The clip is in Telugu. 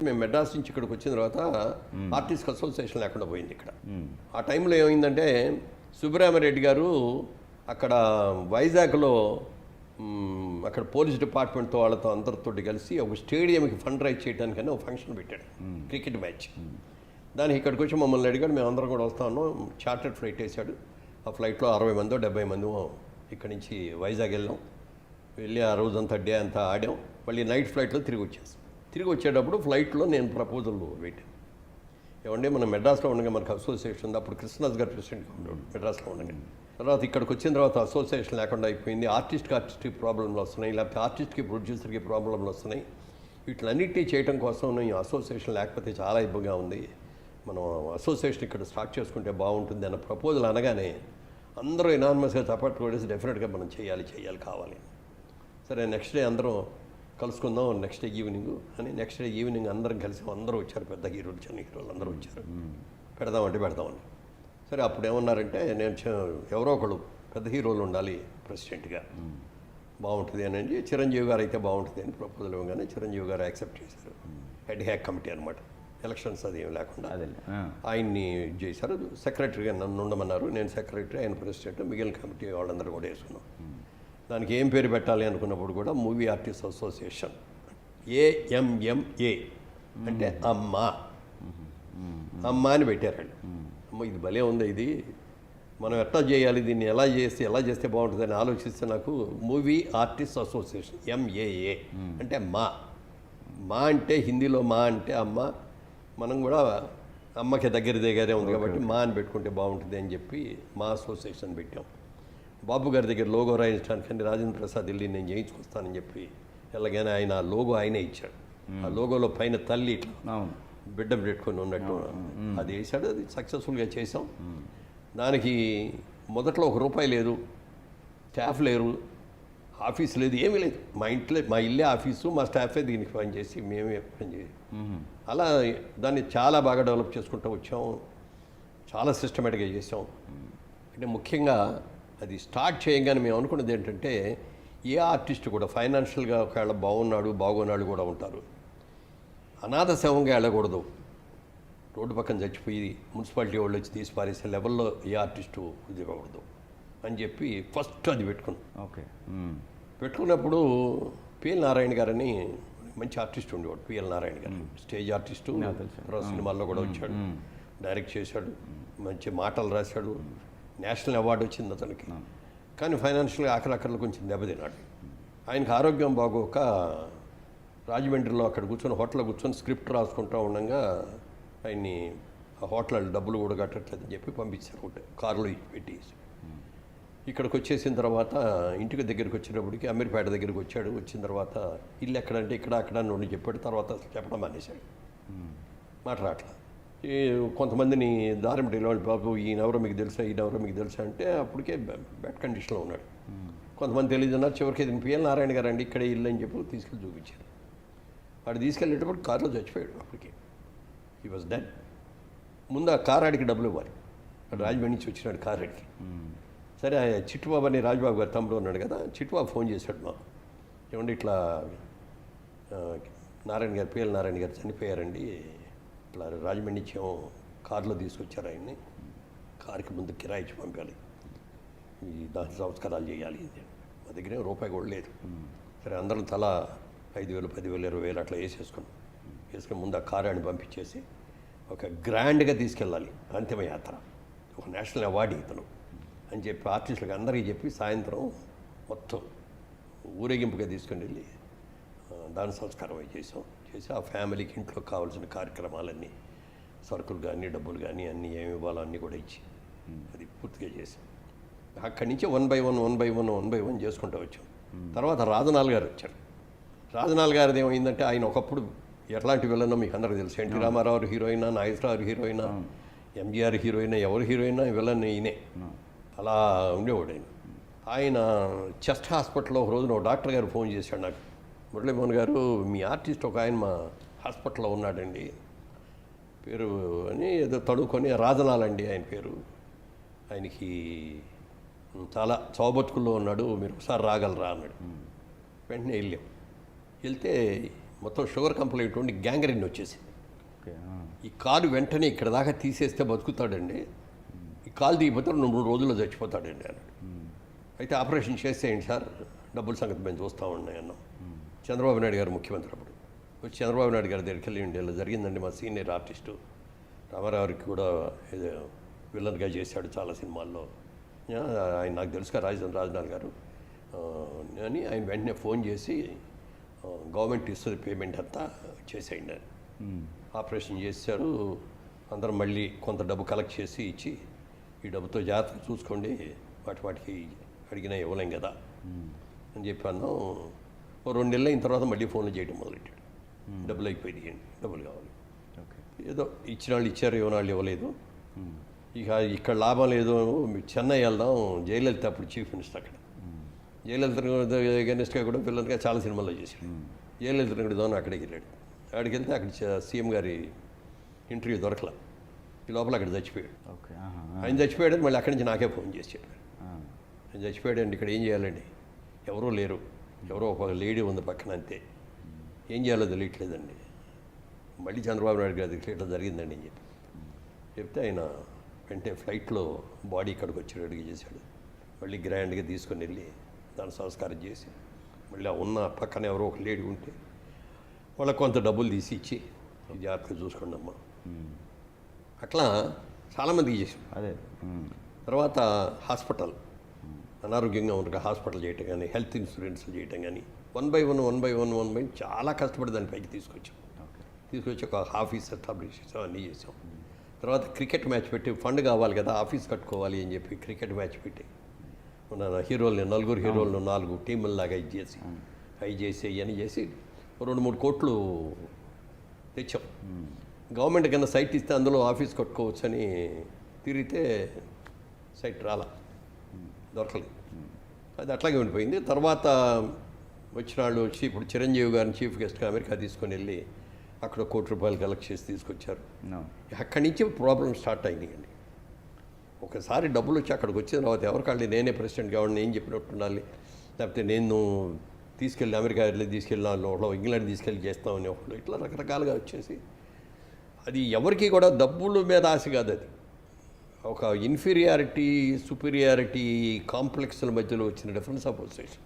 మేము మెడ్రాస్ నుంచి ఇక్కడికి వచ్చిన తర్వాత ఆర్టిస్ట్ అసోసియేషన్ లేకుండా పోయింది ఇక్కడ. ఆ టైంలో ఏమైందంటే సుబ్బరామరెడ్డి గారు అక్కడ వైజాగ్లో అక్కడ పోలీస్ డిపార్ట్మెంట్తో వాళ్ళతో అందరితో కలిసి ఒక స్టేడియంకి ఫండ్ రైజ్ చేయడానికని ఒక ఫంక్షన్ పెట్టాడు, క్రికెట్ మ్యాచ్. దానికి ఇక్కడికి వచ్చి మమ్మల్ని అడిగాడు, మేము అందరం కూడా వస్తా ఉన్నాం. చార్టర్డ్ ఫ్లైట్ వేసాడు. ఆ ఫ్లైట్లో 60 మందో 70 మందో ఇక్కడి నుంచి వైజాగ్ వెళ్ళి ఆ రోజంతా డే అంతా ఆడాం. మళ్ళీ నైట్ ఫ్లైట్లో తిరిగి వచ్చేసాం. తిరిగి వచ్చేటప్పుడు ఫ్లైట్లో నేను ప్రపోజల్ పెట్టాను, ఏమంటే మనం మెడ్రాస్లో ఉండగా మనకు అసోసియేషన్ ఉంది. అప్పుడు కృష్ణదాస్ గారు ప్రెసిడెంట్గా ఉన్నాడు మెడ్రాస్లో ఉండగా. తర్వాత ఇక్కడికి వచ్చిన తర్వాత అసోసియేషన్ లేకుండా అయిపోయింది. ఆర్టిస్ట్కి ప్రాబ్లంలు వస్తున్నాయి, లేకపోతే ఆర్టిస్ట్కి ప్రొడ్యూసర్కి ప్రాబ్లంలు వస్తున్నాయి. వీటిలన్నిటినీ చేయడం కోసం ఈ అసోసియేషన్ లేకపోతే చాలా ఇబ్బందిగా ఉంది, మనం అసోసియేషన్ ఇక్కడ స్టార్ట్ చేసుకుంటే బాగుంటుంది అన్న ప్రపోజల్ అనగానే అందరూ ఎనానమస్గా చప్పట్లు కొట్టేసి డెఫినెట్గా మనం చేయాలి కావాలి. సరే నెక్స్ట్ డే అందరం కలుసుకుందాం నెక్స్ట్ డే ఈవినింగ్ అని. నెక్స్ట్ డే ఈవినింగ్ అందరం కలిసి అందరూ వచ్చారు, పెద్ద హీరోలు చిన్న హీరోలు అందరూ వచ్చారు. పెడదామని. సరే అప్పుడు ఏమన్నారంటే, నేను ఎవరో ఒకళ్ళు పెద్ద హీరోలు ఉండాలి ప్రెసిడెంట్గా, బాగుంటుంది అని. చిరంజీవి గారు అయితే బాగుంటుంది అని ప్రపోజల్ ఇవ్వగానే చిరంజీవి గారు యాక్సెప్ట్ చేశారు. హెడ్ హ్యాక్ కమిటీ అనమాట, ఎలక్షన్స్ అది ఏం లేకుండా ఆయన్ని చేశారు. సెక్రటరీగా నన్ను ఉండమన్నారు, నేను సెక్రటరీ, ఆయన ప్రెసిడెంట్, మిగిలిన కమిటీ వాళ్ళందరూ కూడా వేసుకున్నాం. దానికి ఏం పేరు పెట్టాలి అనుకున్నప్పుడు కూడా మూవీ ఆర్టిస్ట్ అసోసియేషన్, AMMA అంటే అమ్మ అని పెట్టారు వాళ్ళు. అమ్మ ఇది భలే ఉంది, ఇది మనం ఎట్లా చేయాలి, దీన్ని ఎలా చేస్తే బాగుంటుందని ఆలోచిస్తే నాకు మూవీ ఆర్టిస్ట్ అసోసియేషన్ MAA అంటే మా అంటే హిందీలో మా అంటే అమ్మ, మనం కూడా అమ్మకి దగ్గరే ఉంది కాబట్టి మా అని పెట్టుకుంటే బాగుంటుంది అని చెప్పి మా అసోసియేషన్ పెట్టాం. బాబు గారి దగ్గర లోగో రాయించడానికి రాజేంద్ర ప్రసాద్ వెళ్ళి నేను చేయించుకొస్తానని చెప్పి ఎలాగైనా ఆయన ఆ లోగో ఆయనే ఇచ్చాడు. ఆ లోగోలో పైన తల్లి ఇట్లా బిడ్డ పెట్టుకొని ఉన్నట్టు అది వేసాడు. అది సక్సెస్ఫుల్గా చేసాం. దానికి మొదట్లో ₹1 లేదు, స్టాఫ్ లేరు, ఆఫీస్ లేదు, ఏమీ లేదు. మా ఇల్లే ఆఫీసు, మా స్టాఫే దీనికి పనిచేసి మేమే పనిచేసి అలా దాన్ని చాలా బాగా డెవలప్ చేసుకుంటూ వచ్చాం. చాలా సిస్టమేటిక్గా చేసాం. అంటే ముఖ్యంగా అది స్టార్ట్ చేయగానే మేము అనుకున్నది ఏంటంటే, ఏ ఆర్టిస్ట్ కూడా ఫైనాన్షియల్గా ఒకవేళ బాగున్నాడు కూడా ఉంటారు, అనాథ శవంగా వెళ్ళకూడదు. రోడ్డు పక్కన చచ్చిపోయి మున్సిపాలిటీ వాళ్ళు వచ్చి తీసి పారేసే లెవెల్లో ఏ ఆర్టిస్టు ఉద్యోగకూడదు అని చెప్పి ఫస్ట్ అది పెట్టుకున్నాం. పెట్టుకున్నప్పుడు పిఎల్ నారాయణ గారని మంచి ఆర్టిస్ట్ ఉండేవాడు. పిఎల్ నారాయణ గారు స్టేజ్ ఆర్టిస్టు, సినిమాల్లో కూడా వచ్చాడు, డైరెక్ట్ చేశాడు, మంచి మాటలు రాశాడు, నేషనల్ అవార్డు వచ్చింది అతనికి. కానీ ఫైనాన్షియల్గా ఆఖరిలో కొంచెం దెబ్బతిన్నాడు. ఆయనకు ఆరోగ్యం బాగోక రాజమండ్రిలో అక్కడ హోటల్లో కూర్చొని స్క్రిప్ట్ రాసుకుంటూ ఉండగా ఆయన్ని ఆ హోటల్ డబ్బులు కూడా కట్టట్లేదని చెప్పి పంపించారు, కారులో పెట్టేసి. ఇక్కడికి వచ్చేసిన తర్వాత ఇంటికి దగ్గరికి వచ్చేటప్పటికి అమీర్పేట దగ్గరికి వచ్చాడు. వచ్చిన తర్వాత ఇల్లు ఎక్కడంటే అక్కడ నుండి చెప్పాడు. తర్వాత చెప్పడం మానేశాడు, మాట్లాడట్లా. కొంతమందిని దారం డెలివరీ, బాబు ఈయనెవరో మీకు తెలుసా అంటే అప్పటికే బ్యాడ్ కండిషన్లో ఉన్నాడు. కొంతమంది తెలియదన్నారు. చివరికి ఇది పిఎల్ నారాయణ గారు అండి ఇక్కడే ఇల్లు అని చెప్పి తీసుకెళ్ళి చూపించారు. వాడు తీసుకెళ్ళేటప్పుడు కారులో చచ్చిపోయాడు. అప్పటికి హీ వాజ్ డెడ్. ముందు ఆ కారు ఆడికి డబ్బులు ఇవ్వాలి. రాజమండ్రి నుంచి వచ్చినాడు కారు ఆడికి. సరే చిట్టుబాబు అని రాజబాబు గారు తమ్ముడు ఉన్నాడు కదా, చిట్టుబాబు ఫోన్ చేశాడు మాకు, ఏమండి ఇట్లా పిఎల్ నారాయణ గారు చనిపోయారండి, ఇట్లా రాజమండ్రి నుంచి కారులో తీసుకొచ్చారు ఆయన్ని, కారుకి ముందు కిరాయి ఇచ్చి పంపాలి, ఈ దాని సంస్కారాలు చేయాలి. మా దగ్గర రూపాయి కూడా లేదు. సరే అందరం తలా 5,000, 10,000, 20,000 అట్లా వేసుకొని ముందు ఆ కారాన్ని పంపించేసి ఒక గ్రాండ్గా తీసుకెళ్ళాలి అంతిమయాత్ర, ఒక నేషనల్ అవార్డు ఇతను అని చెప్పి ఆర్టిస్టులకు అందరికీ చెప్పి సాయంత్రం మొత్తం ఊరేగింపుగా తీసుకుని వెళ్ళి దాని సంస్కారం చేసి ఆ ఫ్యామిలీకి ఇంట్లో కావాల్సిన కార్యక్రమాలన్నీ, సరుకులు కానీ డబ్బులు కానీ అన్నీ ఏమి ఇవ్వాలో అన్నీ కూడా ఇచ్చి అది పూర్తిగా చేసాం. అక్కడి నుంచి 1 by 1 చేసుకుంటూ వచ్చాం. తర్వాత రాజనాల్ గారు వచ్చారు. రాజనాల్ గారిది ఏమైందంటే, ఆయన ఒకప్పుడు ఎట్లాంటి విలనో మీకు అందరికీ తెలుసు. ఎన్టీ రామారావు హీరోయినా, నాగేశ్వరరావు హీరోయినా, ఎంజీఆర్ హీరోయినా, ఎవరు హీరోయినా విలన్ ఈయనే, అలా ఉండేవాడు ఆయన. చెస్ట్ హాస్పిటల్లో ఒక రోజున డాక్టర్ గారు ఫోన్ చేశాడు నాకు, మురళీమోహన్ గారు మీ ఆర్టిస్ట్ ఒక ఆయన మా హాస్పిటల్లో ఉన్నాడండి, పేరు అని ఏదో తడుకొని, రాజనాలండి ఆయన పేరు, ఆయనకి చాలా చౌబతుకుల్లో ఉన్నాడు, మీరు ఒకసారి రాగలరా అన్నాడు. వెంటనే వెళ్తే మొత్తం షుగర్ కంప్లైంట్ ఉండి గ్యాంగ్రీన్ వచ్చేసింది. ఓకే. ఈ కాలు వెంటనే ఇక్కడ దాకా తీసేస్తే బతుకుతాడండి, ఈ కాలు తీయకపోతే 2-3 రోజుల్లో చచ్చిపోతాడండి అన్నాడు. అయితే ఆపరేషన్ చేసేయండి సార్, డబ్బుల సంగతి మేము చూస్తూ ఉన్నాయి అన్నాం. చంద్రబాబు నాయుడు గారు ముఖ్యమంత్రి అప్పుడు వచ్చి చంద్రబాబు నాయుడు గారి దగ్గరికి వెళ్ళి ఇలా జరిగిందండి, మా సీనియర్ ఆర్టిస్టు రామారావుకి కూడా ఏదో విలన్గా చేశాడు చాలా సినిమాల్లో, ఆయన నాకు తెలుసుగా రాజనాథ్ గారు అని ఆయన వెంటనే ఫోన్ చేసి గవర్నమెంట్ ఇస్తుంది పేమెంట్ అంతా చేసేయండి అని. ఆపరేషన్ చేశారు. అందరం మళ్ళీ కొంత డబ్బు కలెక్ట్ చేసి ఇచ్చి, ఈ డబ్బుతో జాగ్రత్తగా చూసుకోండి, వాటికి అడిగినా ఇవ్వలేం కదా అని చెప్పాను. 2 నెలలు అయిన తర్వాత మళ్ళీ ఫోన్లు చేయడం మొదలెట్టాడు. డబ్బులు అయిపోయింది, డబ్బులు కావాలి. ఏదో ఇచ్చిన వాళ్ళు ఇచ్చారు, ఇవ్వని వాళ్ళు ఇవ్వలేదు. ఇక ఇక్కడ లాభం లేదు, చెన్నై వెళ్దాం, జయలలిత అప్పుడు చీఫ్ మినిస్టర్ అక్కడ. జయలలిత గెనిస్ట్గా కూడా పిల్లలుగా చాలా సినిమాల్లో చేశాడు. జయలలిత కూడా అక్కడికి వెళ్ళాడు. అక్కడికి వెళ్తే అక్కడ సీఎం గారి ఇంటర్వ్యూ దొరకల, ఈ లోపల అక్కడ చచ్చిపోయాడు. ఆయన చచ్చిపోయాడు, మళ్ళీ అక్కడి నుంచి నాకే ఫోన్ చేసి చెప్పాడు, ఆయన చచ్చిపోయాడండి, ఇక్కడ ఏం చేయాలండి, ఎవరూ లేరు, ఎవరో ఒక లేడీ ఉంది పక్కన, అంతే, ఏం చేయాలో తెలియట్లేదండి. మళ్ళీ చంద్రబాబు నాయుడు గారి ఇట్లా జరిగిందండి అని చెప్తే ఆయన వెంటనే ఫ్లైట్లో బాడీ ఇక్కడికి వచ్చి రెడీ చేశాడు. మళ్ళీ గ్రాండ్గా తీసుకొని వెళ్ళి దాని సంస్కారం చేసి, మళ్ళీ ఉన్న పక్కన ఎవరో ఒక లేడీ ఉంటే వాళ్ళకి కొంత డబ్బులు తీసి ఇచ్చి జాగ్రత్తగా చూసుకోండి అమ్మా, అట్లా చాలామందికి చేసాం. అదే తర్వాత హాస్పిటల్, అనారోగ్యంగా ఉండగా హాస్పిటల్ చేయటం కానీ, హెల్త్ ఇన్సూరెన్స్లు చేయటం కానీ, 1 by 1 చాలా కష్టపడి దాని పైకి తీసుకొచ్చి ఒక ఆఫీస్ ఎస్టాబ్లిష్ చేసాం, అన్నీ చేసాం. తర్వాత క్రికెట్ మ్యాచ్ పెట్టి, ఫండ్ కావాలి కదా, ఆఫీస్ కట్టుకోవాలి అని చెప్పి క్రికెట్ మ్యాచ్ పెట్టి హీరోల్ని 4 హీరోలను 4 టీముల్లాగా చేసి ఇవన్నీ చేసి 2-3 కోట్లు తెచ్చాం. గవర్నమెంట్ కన్నా సైట్ ఇస్తే అందులో ఆఫీస్ కట్టుకోవచ్చు అని తిరిగితే సైట్ రాలా, దొరకలేదు. అది అట్లాగే ఉండిపోయింది. తర్వాత వచ్చిన వాళ్ళు వచ్చి ఇప్పుడు చిరంజీవి గారిని చీఫ్ గెస్ట్గా అమెరికా తీసుకొని వెళ్ళి అక్కడ ₹1 కోటి కలెక్ట్ చేసి తీసుకొచ్చారు. అక్కడి నుంచి ప్రాబ్లం స్టార్ట్ అయినాయండి. ఒకసారి డబ్బులు వచ్చి అక్కడికి వచ్చిన తర్వాత ఎవరికాళ్ళు నేనే ప్రెసిడెంట్ కావాలని నేను చెప్పినట్టు ఉండాలి, లేకపోతే నేను తీసుకెళ్ళి అమెరికా తీసుకెళ్ళిన వాళ్ళు ఇంగ్లాండ్ తీసుకెళ్ళి చేస్తామని ఒకళ్ళు, ఇట్లా రకరకాలుగా వచ్చేసి అది ఎవరికి కూడా డబ్బుల మీద ఆశ కాదు, అది ఒక ఇన్ఫీరియారిటీ సుపీరియారిటీ కాంప్లెక్స్ల మధ్యలో వచ్చిన డిఫరెన్స్ ఆఫ్ పొజిషన్స్.